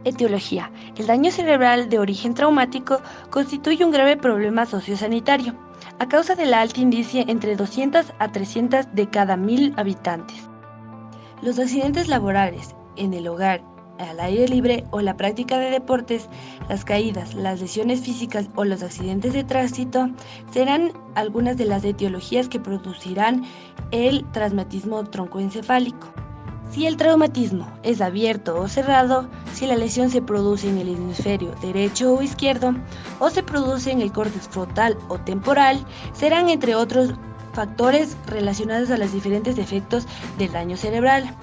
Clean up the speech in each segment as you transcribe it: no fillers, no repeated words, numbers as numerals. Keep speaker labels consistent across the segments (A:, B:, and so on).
A: Etiología. El daño cerebral de origen traumático constituye un grave problema sociosanitario, a causa de la alta indicie entre 200 a 300 de cada 1000 habitantes. Los accidentes laborales en el hogar, al aire libre o la práctica de deportes, las caídas, las lesiones físicas o los accidentes de tránsito serán algunas de las etiologías que producirán el traumatismo troncoencefálico. Si el traumatismo es abierto o cerrado, si la lesión se produce en el hemisferio derecho o izquierdo, o se produce en el córtex frontal o temporal, serán entre otros factores relacionados a los diferentes efectos del daño cerebral.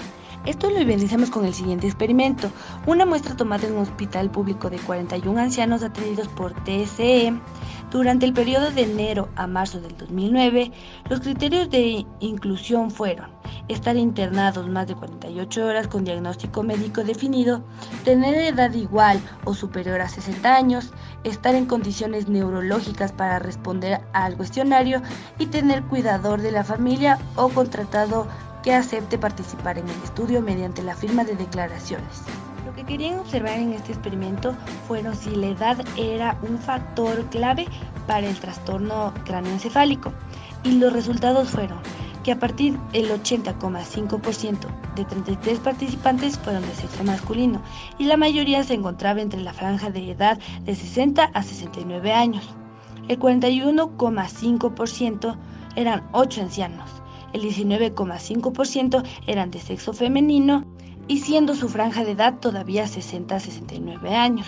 A: Esto lo evidenciamos con el siguiente experimento. Una muestra tomada en un hospital público de 41 ancianos atendidos por TSE. Durante el periodo de enero a marzo del 2009, los criterios de inclusión fueron estar internados más de 48 horas con diagnóstico médico definido, tener edad igual o superior a 60 años, estar en condiciones neurológicas para responder al cuestionario y tener cuidador de la familia o contratado que acepte participar en el estudio mediante la firma de declaraciones. Lo que querían observar en este experimento fueron si la edad era un factor clave para el trastorno cráneoencefálico, y los resultados fueron que a partir del 80,5% de 33 participantes fueron de sexo masculino y la mayoría se encontraba entre la franja de edad de 60 a 69 años. El 41,5% eran 8 ancianos, el 19,5% eran de sexo femenino y siendo su franja de edad todavía 60 a 69 años.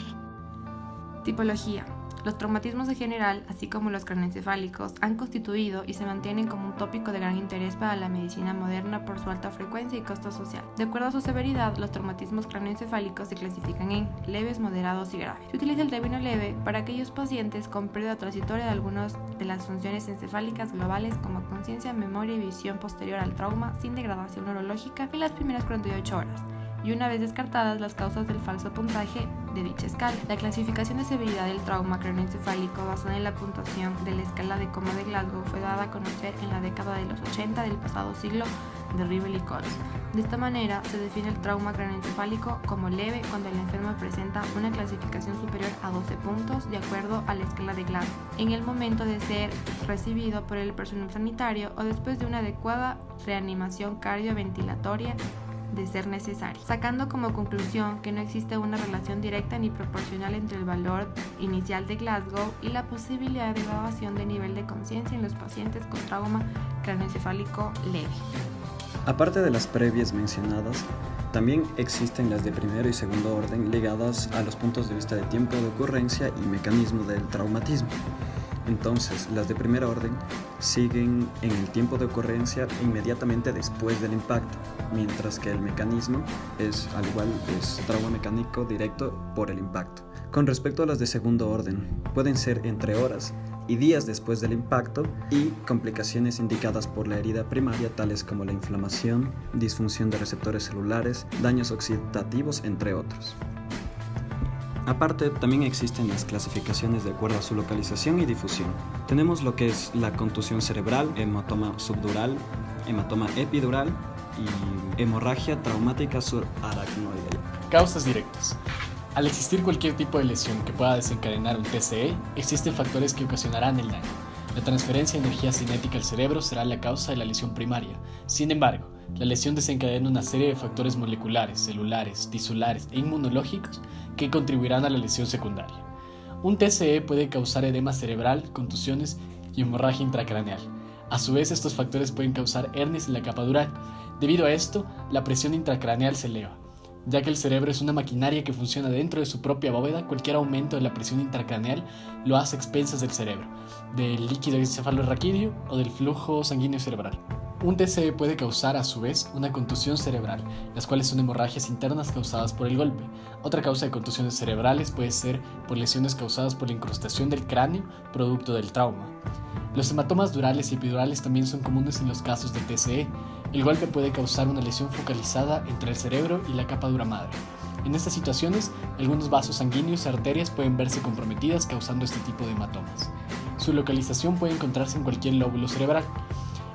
B: Tipología. Los traumatismos en general, así como los craneoencefálicos, han constituido y se mantienen como un tópico de gran interés para la medicina moderna por su alta frecuencia y costo social. De acuerdo a su severidad, los traumatismos craneoencefálicos se clasifican en leves, moderados y graves. Se utiliza el término leve para aquellos pacientes con pérdida transitoria de algunas de las funciones encefálicas globales como conciencia, memoria y visión posterior al trauma, sin degradación neurológica en las primeras 48 horas. Y una vez descartadas las causas del falso puntaje de dicha escala. La clasificación de severidad del trauma craneoencefálico basada en la puntuación de la escala de Coma de Glasgow fue dada a conocer en la década de los 80 del pasado siglo de Ribble y Coles. De esta manera se define el trauma craneoencefálico como leve cuando el enfermo presenta una clasificación superior a 12 puntos de acuerdo a la escala de Glasgow en el momento de ser recibido por el personal sanitario o después de una adecuada reanimación cardioventilatoria de ser necesario, sacando como conclusión que no existe una relación directa ni proporcional entre el valor inicial de Glasgow y la posibilidad de degradación de nivel de conciencia en los pacientes con trauma craneoencefálico leve.
C: Aparte de las previas mencionadas, también existen las de primero y segundo orden ligadas a los puntos de vista de tiempo de ocurrencia y mecanismo del traumatismo. Entonces, las de primer orden siguen en el tiempo de ocurrencia inmediatamente después del impacto, mientras que el mecanismo es trauma mecánico directo por el impacto. Con respecto a las de segundo orden, pueden ser entre horas y días después del impacto y complicaciones indicadas por la herida primaria, tales como la inflamación, disfunción de receptores celulares, daños oxidativos, entre otros. Aparte, también existen las clasificaciones de acuerdo a su localización y difusión. Tenemos lo que es la contusión cerebral, hematoma subdural, hematoma epidural y hemorragia traumática subaracnoidal.
D: Causas directas. Al existir cualquier tipo de lesión que pueda desencadenar un TCE, existen factores que ocasionarán el daño. La transferencia de energía cinética al cerebro será la causa de la lesión primaria. Sin embargo, la lesión desencadena una serie de factores moleculares, celulares, tisulares e inmunológicos que contribuirán a la lesión secundaria. Un TCE puede causar edema cerebral, contusiones y hemorragia intracraneal. A su vez, estos factores pueden causar hernias en la capa dural. Debido a esto, la presión intracraneal se eleva. Ya que el cerebro es una maquinaria que funciona dentro de su propia bóveda, cualquier aumento de la presión intracraneal lo hace a expensas del cerebro, del líquido encefalorraquídeo o del flujo sanguíneo cerebral. Un TCE puede causar a su vez una contusión cerebral, las cuales son hemorragias internas causadas por el golpe. Otra causa de contusiones cerebrales puede ser por lesiones causadas por la incrustación del cráneo producto del trauma. Los hematomas durales y epidurales también son comunes en los casos de TCE. El golpe puede causar una lesión focalizada entre el cerebro y la capa dura madre. En estas situaciones, algunos vasos sanguíneos y arterias pueden verse comprometidas causando este tipo de hematomas. Su localización puede encontrarse en cualquier lóbulo cerebral.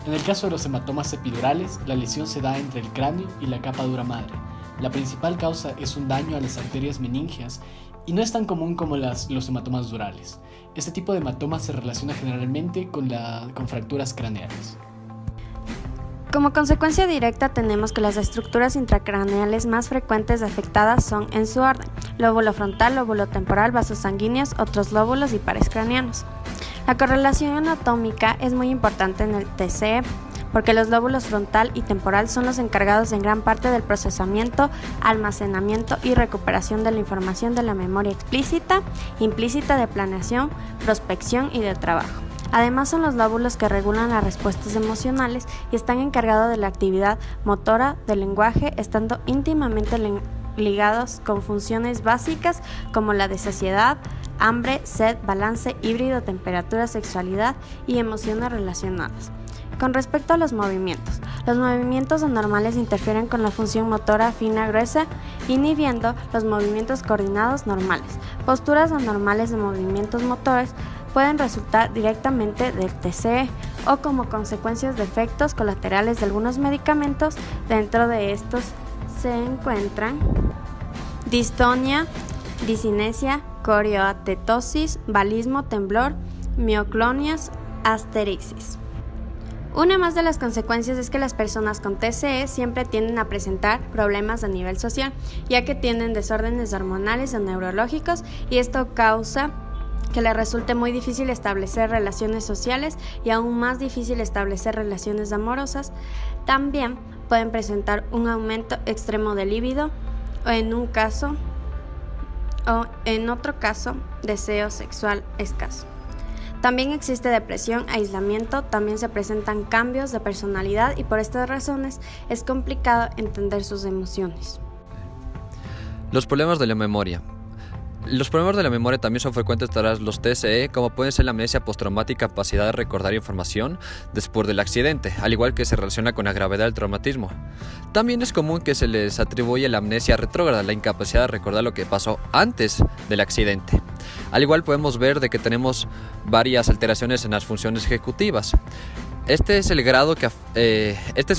D: En el caso de los hematomas epidurales, la lesión se da entre el cráneo y la capa dura madre. La principal causa es un daño a las arterias meníngeas y no es tan común como los hematomas durales. Este tipo de hematoma se relaciona generalmente con fracturas craneales.
E: Como consecuencia directa tenemos que las estructuras intracraneales más frecuentes afectadas son en su orden: lóbulo frontal, lóbulo temporal, vasos sanguíneos, otros lóbulos y pares craneanos. La correlación anatómica es muy importante en el TCE, porque los lóbulos frontal y temporal son los encargados en gran parte del procesamiento, almacenamiento y recuperación de la información de la memoria explícita, implícita, de planeación, prospección y de trabajo. Además, son los lóbulos que regulan las respuestas emocionales y están encargados de la actividad motora del lenguaje, estando íntimamente ligados con funciones básicas como la de saciedad, hambre, sed, balance híbrido, temperatura, sexualidad y emociones relacionadas. Con respecto a los movimientos anormales interfieren con la función motora fina gruesa, inhibiendo los movimientos coordinados normales. Posturas anormales de movimientos motores pueden resultar directamente del TCE o como consecuencias de efectos colaterales de algunos medicamentos. Dentro de estos se encuentran distonia, discinesia, coreoatetosis, valismo, temblor, mioclonias, asterixis. Una más de las consecuencias es que las personas con TCE siempre tienden a presentar problemas a nivel social, ya que tienen desórdenes hormonales o neurológicos, y esto causa que les resulte muy difícil establecer relaciones sociales y aún más difícil establecer relaciones amorosas. También pueden presentar un aumento extremo de libido o en otro caso deseo sexual escaso. También existe depresión, aislamiento, también se presentan cambios de personalidad y por estas razones es complicado entender sus emociones.
F: Los problemas de la memoria. Los problemas de la memoria también son frecuentes tras los TCE, como pueden ser la amnesia postraumática, capacidad de recordar información después del accidente, al igual que se relaciona con la gravedad del traumatismo. También es común que se les atribuya la amnesia retrógrada, la incapacidad de recordar lo que pasó antes del accidente. Al igual podemos ver de que tenemos varias alteraciones en las funciones ejecutivas. Este es el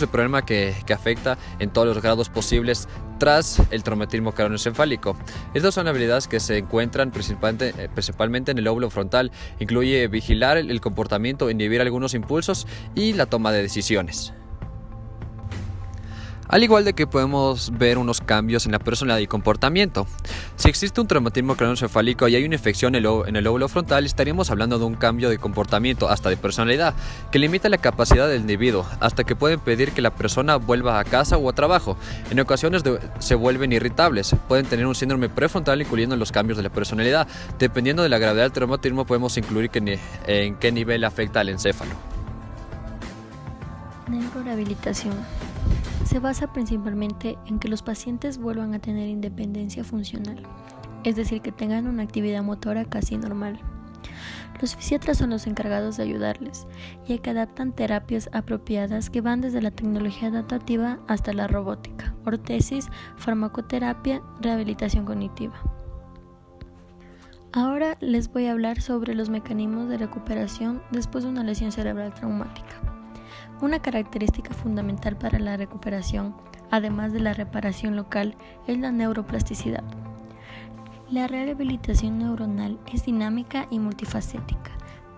F: problema que afecta en todos los grados posibles tras el traumatismo craneoencefálico. Estas son habilidades que se encuentran principalmente en el lóbulo frontal. Incluye vigilar el comportamiento, inhibir algunos impulsos y la toma de decisiones. Al igual de que podemos ver unos cambios en la personalidad y comportamiento. Si existe un traumatismo craneoencefálico y hay una infección en el lóbulo frontal, estaríamos hablando de un cambio de comportamiento, hasta de personalidad, que limita la capacidad del individuo, hasta que puede impedir que la persona vuelva a casa o a trabajo. En ocasiones se vuelven irritables, pueden tener un síndrome prefrontal, incluyendo los cambios de la personalidad. Dependiendo de la gravedad del traumatismo, podemos incluir en qué nivel afecta al encéfalo.
G: Neurorehabilitación. Se basa principalmente en que los pacientes vuelvan a tener independencia funcional, es decir, que tengan una actividad motora casi normal. Los fisiatras son los encargados de ayudarles, ya que adaptan terapias apropiadas que van desde la tecnología adaptativa hasta la robótica, ortesis, farmacoterapia, rehabilitación cognitiva. Ahora les voy a hablar sobre los mecanismos de recuperación después de una lesión cerebral traumática. Una característica fundamental para la recuperación, además de la reparación local, es la neuroplasticidad. La rehabilitación neuronal es dinámica y multifacética,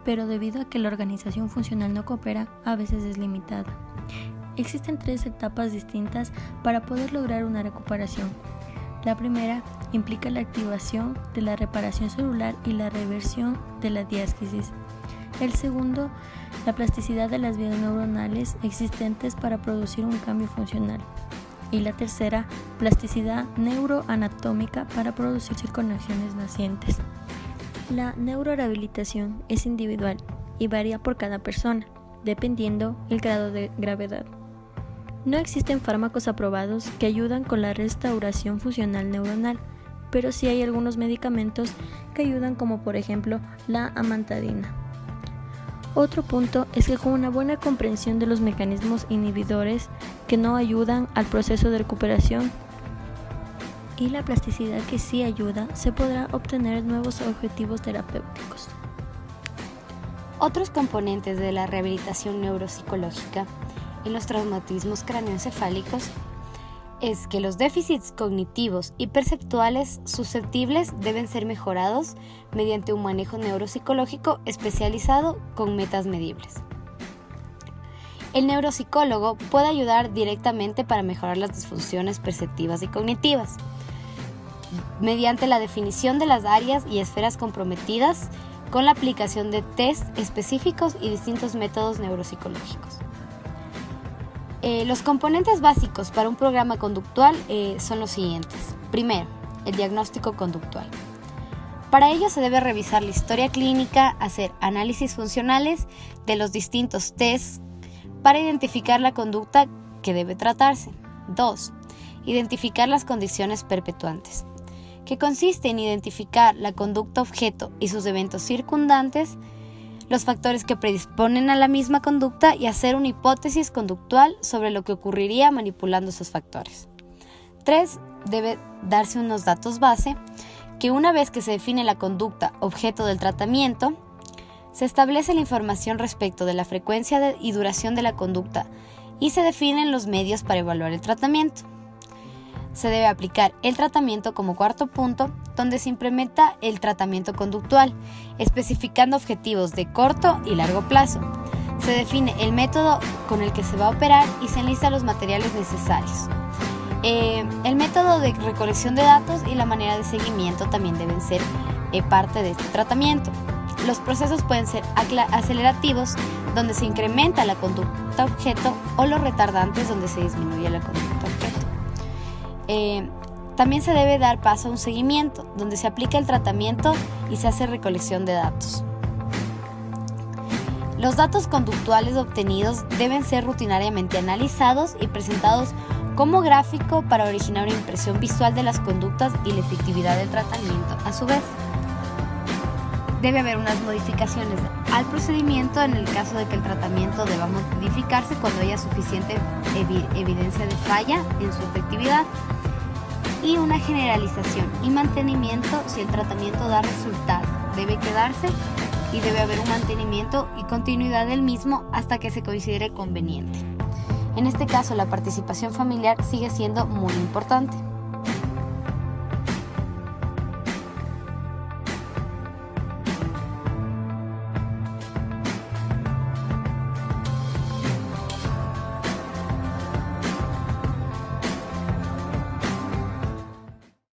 G: pero debido a que la organización funcional no coopera, a veces es limitada. Existen 3 etapas distintas para poder lograr una recuperación. La primera implica la activación de la reparación celular y la reversión de la diástasis. El segundo, la plasticidad de las vías neuronales existentes para producir un cambio funcional. Y la tercera, plasticidad neuroanatómica para producir conexiones nacientes. La neurorehabilitación es individual y varía por cada persona, dependiendo el grado de gravedad. No existen fármacos aprobados que ayudan con la restauración funcional neuronal, pero sí hay algunos medicamentos que ayudan, como por ejemplo la amantadina. Otro punto es que con una buena comprensión de los mecanismos inhibidores que no ayudan al proceso de recuperación y la plasticidad que sí ayuda, se podrá obtener nuevos objetivos terapéuticos.
H: Otros componentes de la rehabilitación neuropsicológica en los traumatismos craneoencefálicos es que los déficits cognitivos y perceptuales susceptibles deben ser mejorados mediante un manejo neuropsicológico especializado con metas medibles. El neuropsicólogo puede ayudar directamente para mejorar las disfunciones perceptivas y cognitivas, mediante la definición de las áreas y esferas comprometidas con la aplicación de test específicos y distintos métodos neuropsicológicos. Los componentes básicos para un programa conductual son los siguientes. Primero, el diagnóstico conductual. Para ello se debe revisar la historia clínica, hacer análisis funcionales de los distintos tests para identificar la conducta que debe tratarse. 2. Identificar las condiciones perpetuantes, que consiste en identificar la conducta objeto y sus eventos circundantes, los factores que predisponen a la misma conducta y hacer una hipótesis conductual sobre lo que ocurriría manipulando esos factores. 3. Debe darse unos datos base que una vez que se define la conducta objeto del tratamiento, se establece la información respecto de la frecuencia y duración de la conducta y se definen los medios para evaluar el tratamiento. Se debe aplicar el tratamiento como cuarto punto, donde se implementa el tratamiento conductual, especificando objetivos de corto y largo plazo. Se define el método con el que se va a operar y se enlistan los materiales necesarios. El método de recolección de datos y la manera de seguimiento también deben ser parte de este tratamiento. Los procesos pueden ser acelerativos, donde se incrementa la conducta objeto, o los retardantes, donde se disminuye la conducta objeto. También se debe dar paso a un seguimiento, donde se aplica el tratamiento y se hace recolección de datos. Los datos conductuales obtenidos deben ser rutinariamente analizados y presentados como gráfico para originar una impresión visual de las conductas y la efectividad del tratamiento. A su vez, debe haber unas modificaciones al procedimiento en el caso de que el tratamiento deba modificarse cuando haya suficiente evidencia de falla en su efectividad, y una generalización y mantenimiento si el tratamiento da resultado. Debe quedarse y debe haber un mantenimiento y continuidad del mismo hasta que se considere conveniente. En este caso, la participación familiar sigue siendo muy importante.